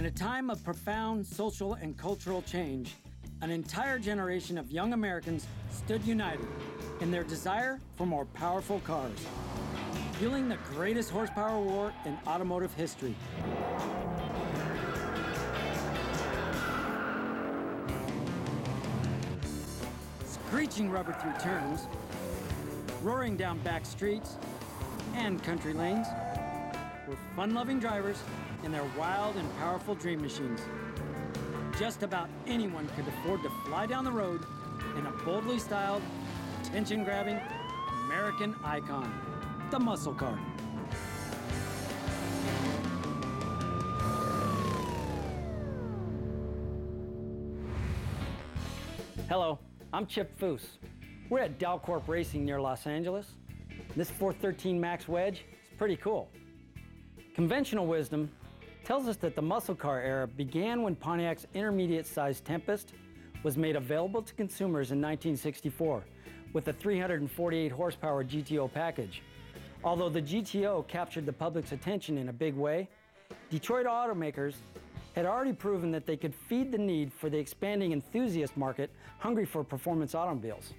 In a time of profound social and cultural change, an entire generation of young Americans stood united in their desire for more powerful cars, fueling the greatest horsepower war in automotive history. Screeching rubber through turns, roaring down back streets and country lanes, were fun-loving drivers in their wild and powerful dream machines. Just about anyone could afford to fly down the road in a boldly styled, attention-grabbing American icon, the muscle car. Hello, I'm Chip Foose. We're at Dow Corp Racing near Los Angeles. This 413 Max Wedge is pretty cool. Conventional wisdom tells us that the muscle car era began when Pontiac's intermediate-sized Tempest was made available to consumers in 1964 with a 348 horsepower GTO package. Although the GTO captured the public's attention in a big way, Detroit automakers had already proven that they could feed the need for the expanding enthusiast market hungry for performance automobiles.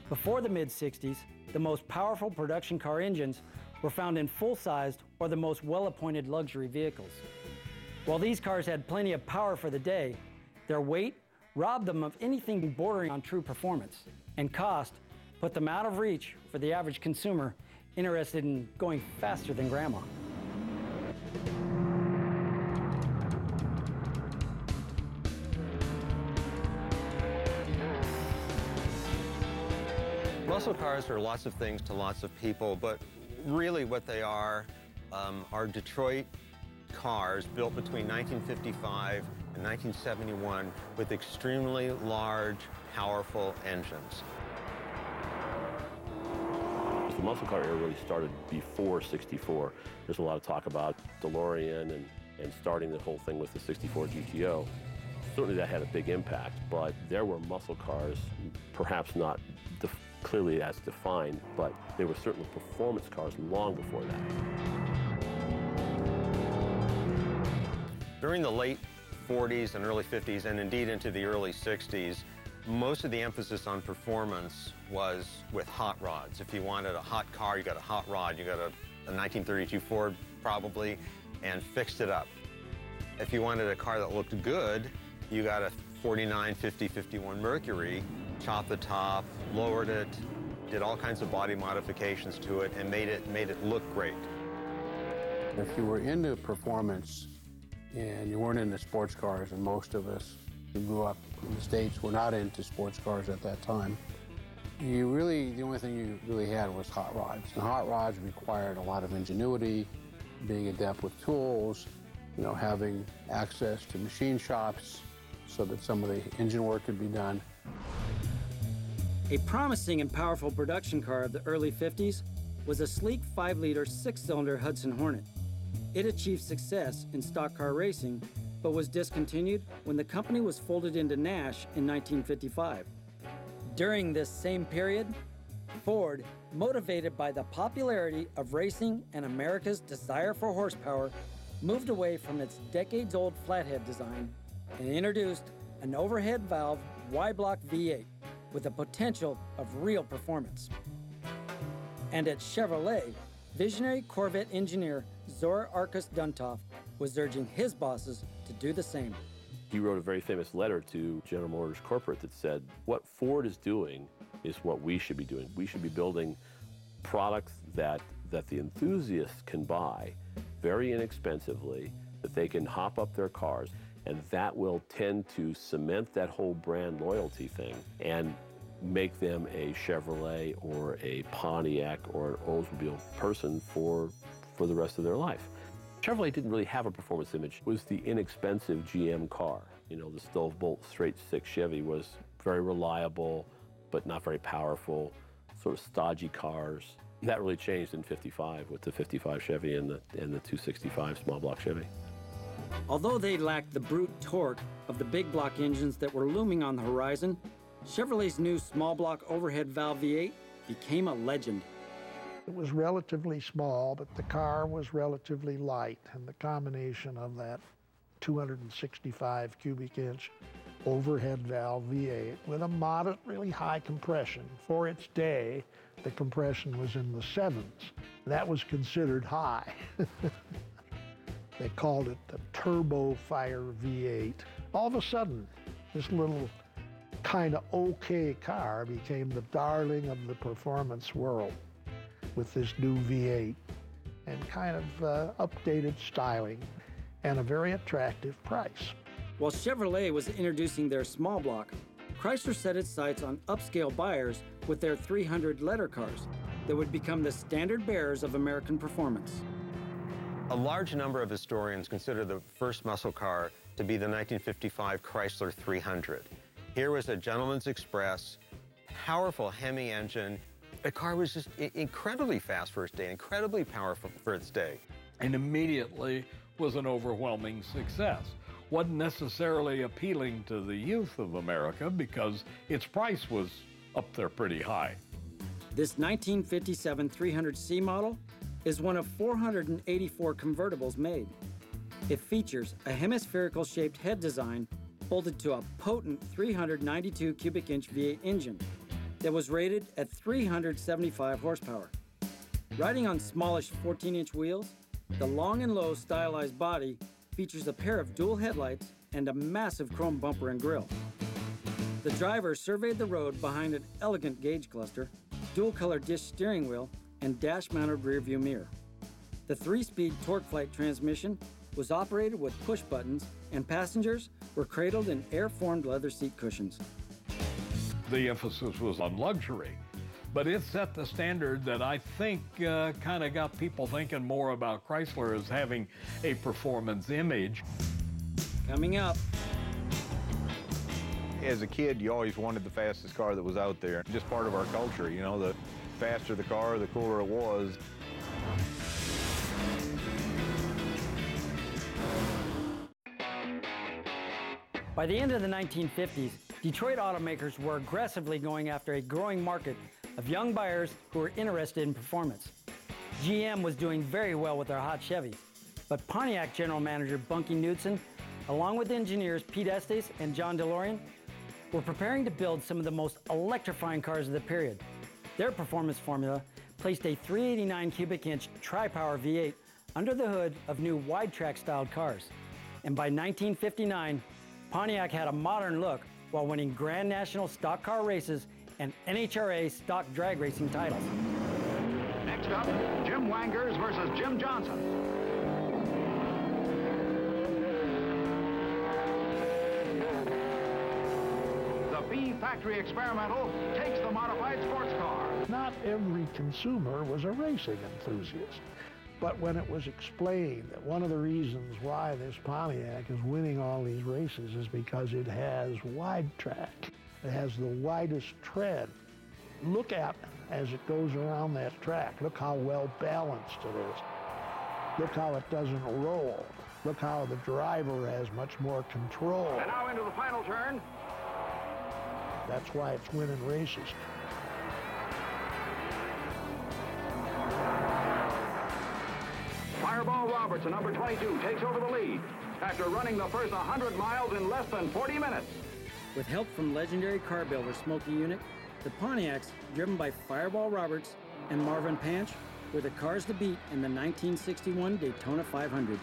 Before the mid-60s, the most powerful production car engines were found in full-sized or the most well-appointed luxury vehicles. While these cars had plenty of power for the day, their weight robbed them of anything bordering on true performance, and cost put them out of reach for the average consumer interested in going faster than grandma. Muscle cars are lots of things to lots of people, but really what they are Detroit cars built between 1955 and 1971 with extremely large, powerful engines. The muscle car era really started before '64. There's a lot of talk about DeLorean and starting the whole thing with the '64 GTO. Certainly that had a big impact, but there were muscle cars, perhaps not clearly as defined, but they were certainly performance cars long before that. During the late 40s and early 50s, and indeed into the early 60s, most of the emphasis on performance was with hot rods. If you wanted a hot car, you got a hot rod. You got a 1932 Ford, probably, and fixed it up. If you wanted a car that looked good, you got a 49, 50, 51 Mercury, chopped the top, lowered it, did all kinds of body modifications to it, and made it look great. If you were into performance and you weren't into sports cars, and most of us who grew up in the States were not into sports cars at that time, the only thing you really had was hot rods. And hot rods required a lot of ingenuity, being adept with tools, having access to machine shops so that some of the engine work could be done. A promising and powerful production car of the early 50s was a sleek 5-liter 6-cylinder Hudson Hornet. It achieved success in stock car racing, but was discontinued when the company was folded into Nash in 1955. During this same period, Ford, motivated by the popularity of racing and America's desire for horsepower, moved away from its decades-old flathead design and introduced an overhead valve Y-block V8 with the potential of real performance. And at Chevrolet, visionary Corvette engineer Zora Arkus Duntov was urging his bosses to do the same. He wrote a very famous letter to General Motors Corporate that said, what Ford is doing is what we should be doing. We should be building products that the enthusiasts can buy very inexpensively, that they can hop up their cars, and that will tend to cement that whole brand loyalty thing and make them a Chevrolet or a Pontiac or an Oldsmobile person for the rest of their life. Chevrolet didn't really have a performance image. It was the inexpensive GM car. The stove-bolt straight-six Chevy was very reliable, but not very powerful, sort of stodgy cars. That really changed in '55 with the '55 Chevy and the 265 small block Chevy. Although they lacked the brute torque of the big block engines that were looming on the horizon, Chevrolet's new small block overhead valve V8 became a legend. It was relatively small, but the car was relatively light, and the combination of that 265 cubic inch overhead valve V8 with a moderately high compression. For its day, the compression was in the 7s. That was considered high. They called it the Turbo Fire V8. All of a sudden, this little kind of okay car became the darling of the performance world with this new V8 and kind of updated styling and a very attractive price. While Chevrolet was introducing their small block, Chrysler set its sights on upscale buyers with their 300 letter cars that would become the standard bearers of American performance. A large number of historians consider the first muscle car to be the 1955 Chrysler 300. Here was a gentleman's express, powerful Hemi engine. The car was just incredibly fast for its day, incredibly powerful for its day. And immediately was an overwhelming success. Wasn't necessarily appealing to the youth of America because its price was up there pretty high. This 1957 300C model is one of 484 convertibles made. It features a hemispherical-shaped head design bolted to a potent 392 cubic inch V8 engine that was rated at 375 horsepower. Riding on smallish 14-inch wheels, the long and low stylized body features a pair of dual headlights and a massive chrome bumper and grille. The driver surveyed the road behind an elegant gauge cluster, dual-color dish steering wheel, and dash-mounted rear-view mirror. The 3-speed TorqueFlite transmission was operated with push buttons, and passengers were cradled in air-formed leather seat cushions. The emphasis was on luxury, but it set the standard that I think kind of got people thinking more about Chrysler as having a performance image. Coming up, as a kid, you always wanted the fastest car that was out there. Just part of our culture, you know, the faster the car, the cooler it was. by the end of the 1950s, Detroit automakers were aggressively going after a growing market of young buyers who were interested in performance. GM was doing very well with their hot Chevys, but Pontiac general manager Bunky Knudsen, along with engineers Pete Estes and John DeLorean, were preparing to build some of the most electrifying cars of the period. Their performance formula placed a 389 cubic inch tri-power V8 under the hood of new wide-track styled cars. And by 1959, Pontiac had a modern look while winning Grand National stock car races and NHRA stock drag racing titles. Next up, Jim Wangers versus Jim Johnson. The B Factory Experimental takes the modified sports car. Not every consumer was a racing enthusiast. But when it was explained that one of the reasons why this Pontiac is winning all these races is because it has wide track. It has the widest tread. Look at as it goes around that track. Look how well balanced it is. Look how it doesn't roll. Look how the driver has much more control. And now into the final turn. That's why it's winning races. Fireball Roberts, number 22, takes over the lead after running the first 100 miles in less than 40 minutes. With help from legendary car builder Smokey Yunick, the Pontiacs, driven by Fireball Roberts and Marvin Panch, were the cars to beat in the 1961 Daytona 500.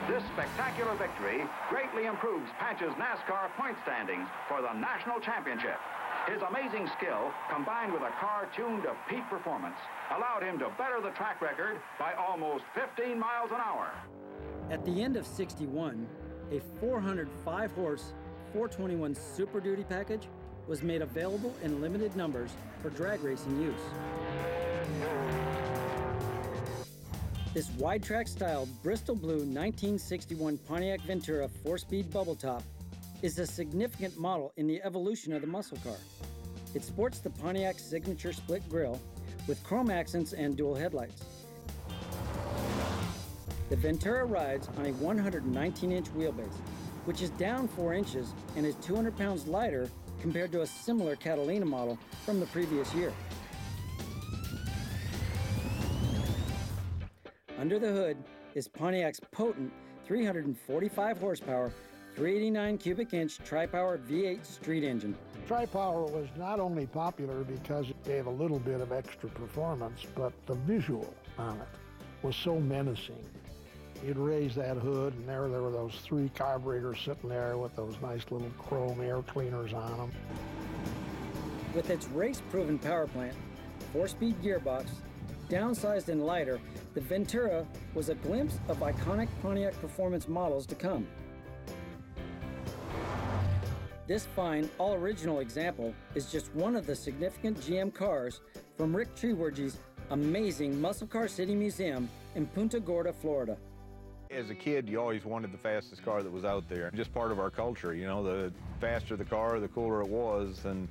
This spectacular victory greatly improves Panch's NASCAR point standings for the national championship. His amazing skill, combined with a car tuned to peak performance, allowed him to better the track record by almost 15 miles an hour. At the end of '61, a 405-horse 421 Super Duty package was made available in limited numbers for drag racing use. This wide-track styled Bristol Blue 1961 Pontiac Ventura 4-speed bubble top is a significant model in the evolution of the muscle car. It sports the Pontiac signature split grille with chrome accents and dual headlights. The Ventura rides on a 119-inch wheelbase, which is down 4 inches and is 200 pounds lighter compared to a similar Catalina model from the previous year. Under the hood is Pontiac's potent 345 horsepower, 389 cubic inch tri-power V8 street engine. Tri-Power was not only popular because it gave a little bit of extra performance, but the visual on it was so menacing. You'd raise that hood, and there were those three carburetors sitting there with those nice little chrome air cleaners on them. With its race-proven power plant, 4-speed gearbox, downsized and lighter, the Ventura was a glimpse of iconic Pontiac performance models to come. This fine, all-original example is just one of the significant GM cars from Rick Trewergy's amazing Muscle Car City Museum in Punta Gorda, Florida. As a kid, you always wanted the fastest car that was out there. Just part of our culture, you know, the faster the car, the cooler it was. And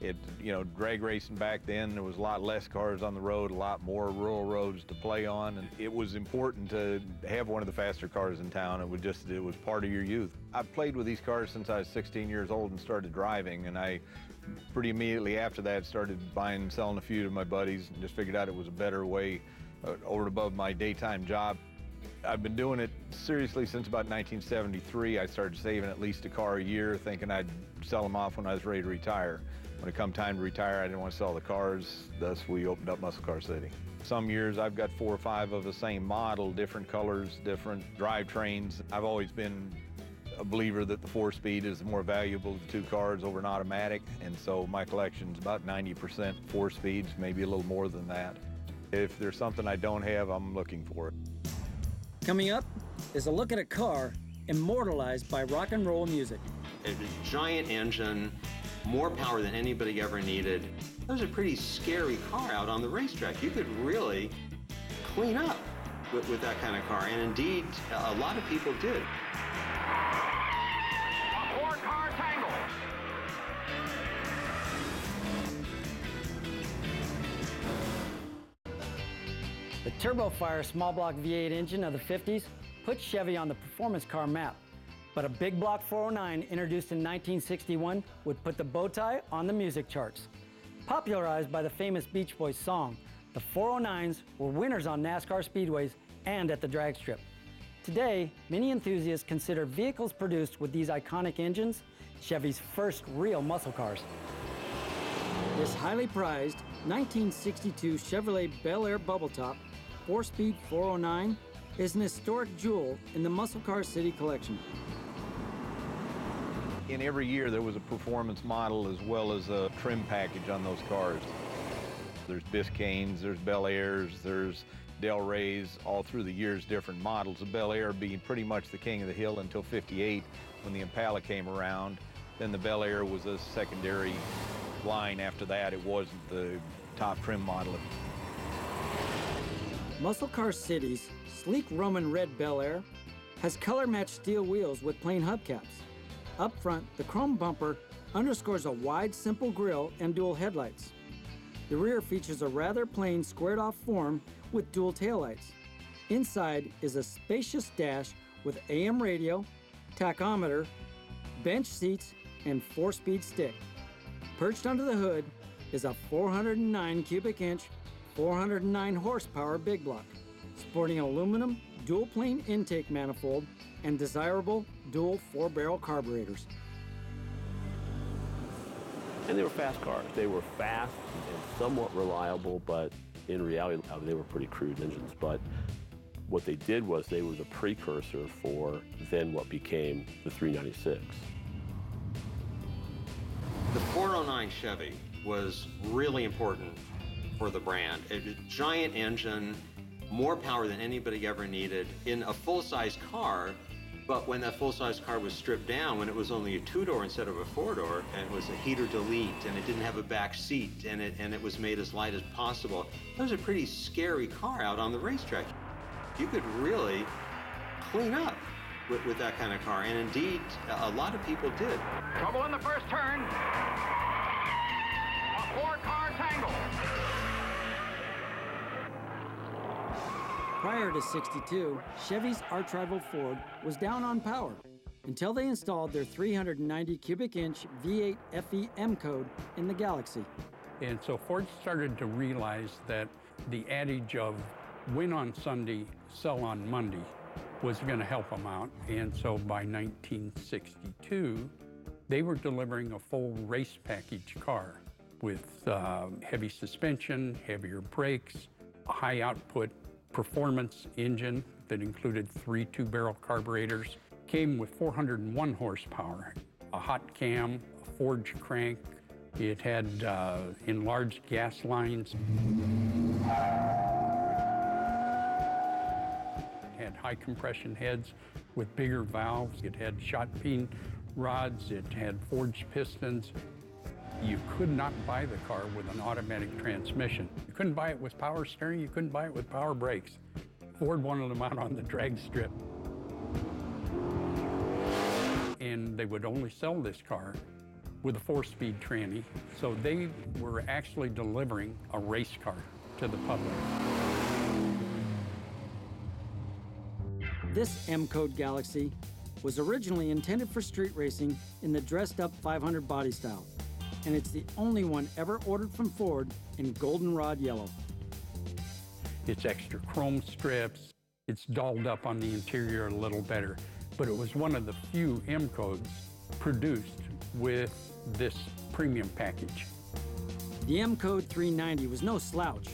it, you know, drag racing back then, there was a lot less cars on the road, a lot more rural roads to play on. And it was important to have one of the faster cars in town. It was part of your youth. I've played with these cars since I was 16 years old and started driving. And I pretty immediately after that started buying and selling a few to my buddies and just figured out it was a better way over and above my daytime job. I've been doing it seriously since about 1973. I started saving at least a car a year, thinking I'd sell them off when I was ready to retire. When it come time to retire, I didn't want to sell the cars, thus we opened up Muscle Car City. Some years I've got 4 or 5 of the same model, different colors, different drivetrains. I've always been a believer that the 4-speed is more valuable to 2 cars over an automatic, and so my collection's about 90% 4-speeds, maybe a little more than that. If there's something I don't have, I'm looking for it. Coming up is a look at a car immortalized by rock and roll music. A giant engine, more power than anybody ever needed. That was a pretty scary car out on the racetrack. You could really clean up with that kind of car, and indeed, a lot of people did. A 4-car tangle. The TurboFire small block V8 engine of the 50s put Chevy on the performance car map. But a big block 409 introduced in 1961 would put the bow tie on the music charts. Popularized by the famous Beach Boys song, the 409s were winners on NASCAR speedways and at the drag strip. Today, many enthusiasts consider vehicles produced with these iconic engines Chevy's first real muscle cars. This highly prized 1962 Chevrolet Bel Air Bubble Top 4-speed 409 is an historic jewel in the Muscle Car City collection. In every year there was a performance model as well as a trim package on those cars. There's Biscaynes, there's Bel Airs, there's Del Reys, all through the years different models. The Bel Air being pretty much the king of the hill until '58 when the Impala came around. Then the Bel Air was a secondary line after that. It wasn't the top trim model. Muscle Car City's sleek Roman red Bel Air has color-matched steel wheels with plain hubcaps. Up front, the chrome bumper underscores a wide, simple grille and dual headlights. The rear features a rather plain, squared-off form with dual taillights. Inside is a spacious dash with AM radio, tachometer, bench seats, and 4-speed stick. Perched under the hood is a 409 cubic inch, 409 horsepower big block, sporting aluminum dual-plane intake manifold and desirable dual 4-barrel carburetors. And they were fast cars. They were fast and somewhat reliable, but in reality, they were pretty crude engines. But what they did was they were the precursor for then what became the 396. The 409 Chevy was really important for the brand. A giant engine, more power than anybody ever needed in a full-size car. But when that full-size car was stripped down, when it was only a 2-door instead of a 4-door, and it was a heater delete, and it didn't have a back seat, and it was made as light as possible, that was a pretty scary car out on the racetrack. You could really clean up with that kind of car, and indeed, a lot of people did. Trouble in the first turn. A 4-car tangle. Prior to '62, Chevy's arch-rival Ford was down on power until they installed their 390 cubic inch V8 FE-M code in the Galaxy. And so Ford started to realize that the adage of win on Sunday, sell on Monday was going to help them out. And so by 1962, they were delivering a full race package car with heavy suspension, heavier brakes, a high output performance engine that included 3 two-barrel carburetors, came with 401 horsepower, a hot cam, a forged crank. It had enlarged gas lines. It had high compression heads with bigger valves. It had shot peen rods. It had forged pistons. You could not buy the car with an automatic transmission. You couldn't buy it with power steering. You couldn't buy it with power brakes. Ford wanted them out on the drag strip. And they would only sell this car with a 4-speed tranny. So they were actually delivering a race car to the public. This M-Code Galaxy was originally intended for street racing in the dressed-up 500 body style, and it's the only one ever ordered from Ford in goldenrod yellow. It's extra chrome strips. It's dolled up on the interior a little better, but it was one of the few M-Codes produced with this premium package. The M-Code 390 was no slouch,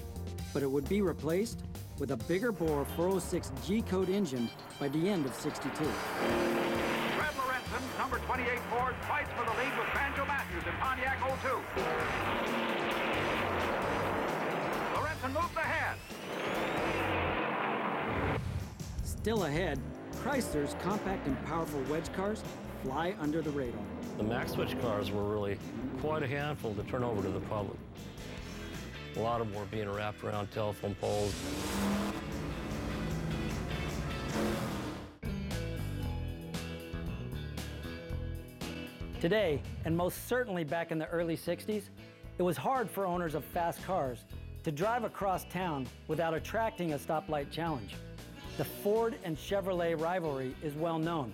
but it would be replaced with a bigger bore 406 G-Code engine by the end of '62. Fred Lorenzen, number 28 Ford, fights for the lead with Banjo Matthews in Pontiac 02. Lorenzen moves ahead. Still ahead, Chrysler's compact and powerful wedge cars fly under the radar. The max wedge cars were really quite a handful to turn over to the public. A lot of them were being wrapped around telephone poles. Today, and most certainly back in the early '60s, it was hard for owners of fast cars to drive across town without attracting a stoplight challenge. The Ford and Chevrolet rivalry is well known,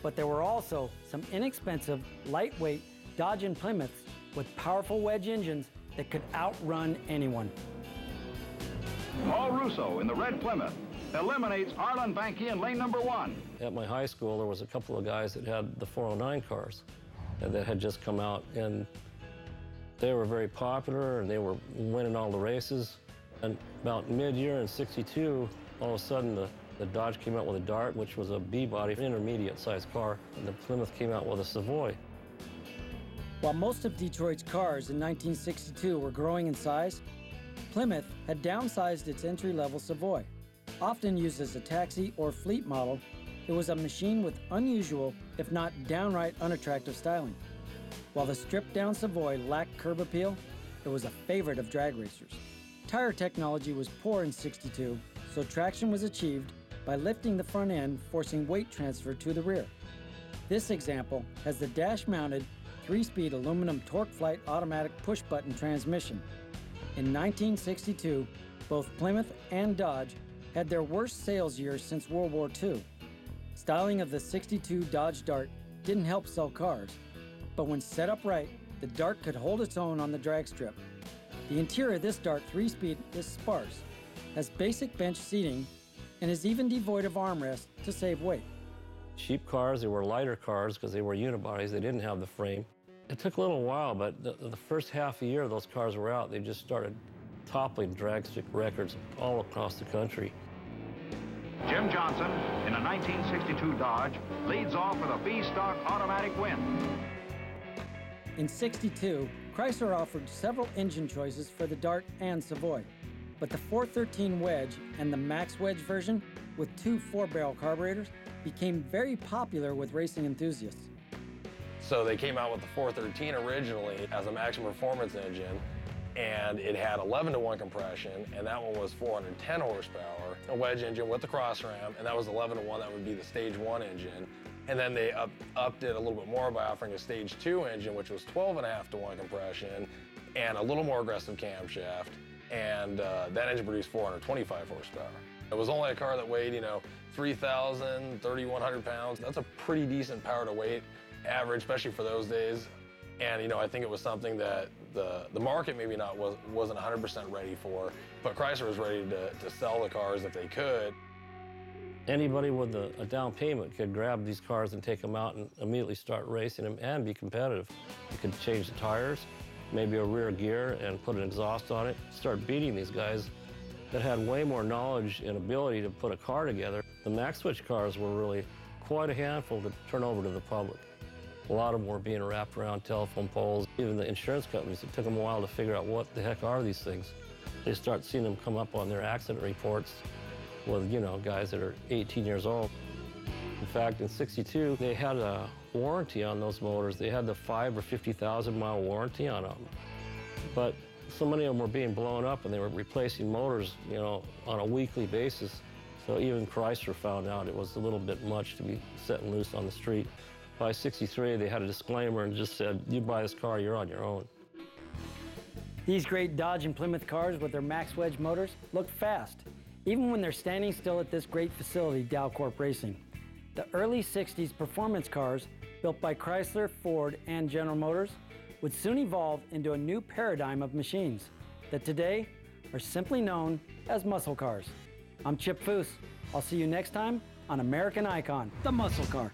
but there were also some inexpensive, lightweight Dodge and Plymouths with powerful wedge engines that could outrun anyone. Paul Russo in the red Plymouth eliminates Arlen Banky in lane number 1. At my high school, there was a couple of guys that had the 409 cars that had just come out, and they were very popular, and they were winning all the races. And about mid-year in '62, all of a sudden, the Dodge came out with a Dart, which was a B-body, intermediate-sized car, and the Plymouth came out with a Savoy. While most of Detroit's cars in 1962 were growing in size, Plymouth had downsized its entry-level Savoy. Often used as a taxi or fleet model, it was a machine with unusual, if not downright unattractive styling. While the stripped-down Savoy lacked curb appeal, it was a favorite of drag racers. Tire technology was poor in '62, so traction was achieved by lifting the front end, forcing weight transfer to the rear. This example has the dash-mounted 3-speed aluminum torque-flight automatic push-button transmission. In 1962, both Plymouth and Dodge had their worst sales years since World War II. Styling of the '62 Dodge Dart didn't help sell cars, but when set up right, the Dart could hold its own on the drag strip. The interior of this Dart 3-speed is sparse, has basic bench seating, and is even devoid of armrests to save weight. Cheap cars, they were lighter cars because they were unibodies, they didn't have the frame. It took a little while, but the first half a year those cars were out, they just started toppling drag strip records all across the country. Jim Johnson, in a 1962 Dodge, leads off with a B-stock automatic win. In '62, Chrysler offered several engine choices for the Dart and Savoy, but the 413 wedge and the max wedge version with 2 4-barrel carburetors became very popular with racing enthusiasts. So they came out with the 413 originally as a maximum performance engine, and it had 11-to-1 compression, and that one was 410 horsepower, a wedge engine with the cross ram, and that was 11-to-1, that would be the stage 1 engine. And then they upped it a little bit more by offering a stage 2 engine, which was 12.5-to-1 compression, and a little more aggressive camshaft, and that engine produced 425 horsepower. It was only a car that weighed, 3,000, 3,100 pounds. That's a pretty decent power to weight average, especially for those days. And, I think it was something that the market maybe wasn't 100% ready for, but Chrysler was ready to sell the cars if they could. Anybody with a down payment could grab these cars and take them out and immediately start racing them and be competitive. You could change the tires, maybe a rear gear, and put an exhaust on it, start beating these guys that had way more knowledge and ability to put a car together. The max switch cars were really quite a handful to turn over to the public. A lot of them were being wrapped around telephone poles. Even the insurance companies, it took them a while to figure out what the heck are these things. They start seeing them come up on their accident reports with, you know, guys that are 18 years old. In fact, in '62, they had a warranty on those motors. They had the 5 or 50,000 mile warranty on them. But so many of them were being blown up and they were replacing motors, you know, on a weekly basis. So even Chrysler found out it was a little bit much to be setting loose on the street. By '63, they had a disclaimer and just said, you buy this car, you're on your own. These great Dodge and Plymouth cars with their max wedge motors look fast, even when they're standing still at this great facility, Dow Corp Racing. The early '60s performance cars, built by Chrysler, Ford, and General Motors, would soon evolve into a new paradigm of machines that today are simply known as muscle cars. I'm Chip Foose. I'll see you next time on American Icon, the Muscle Car.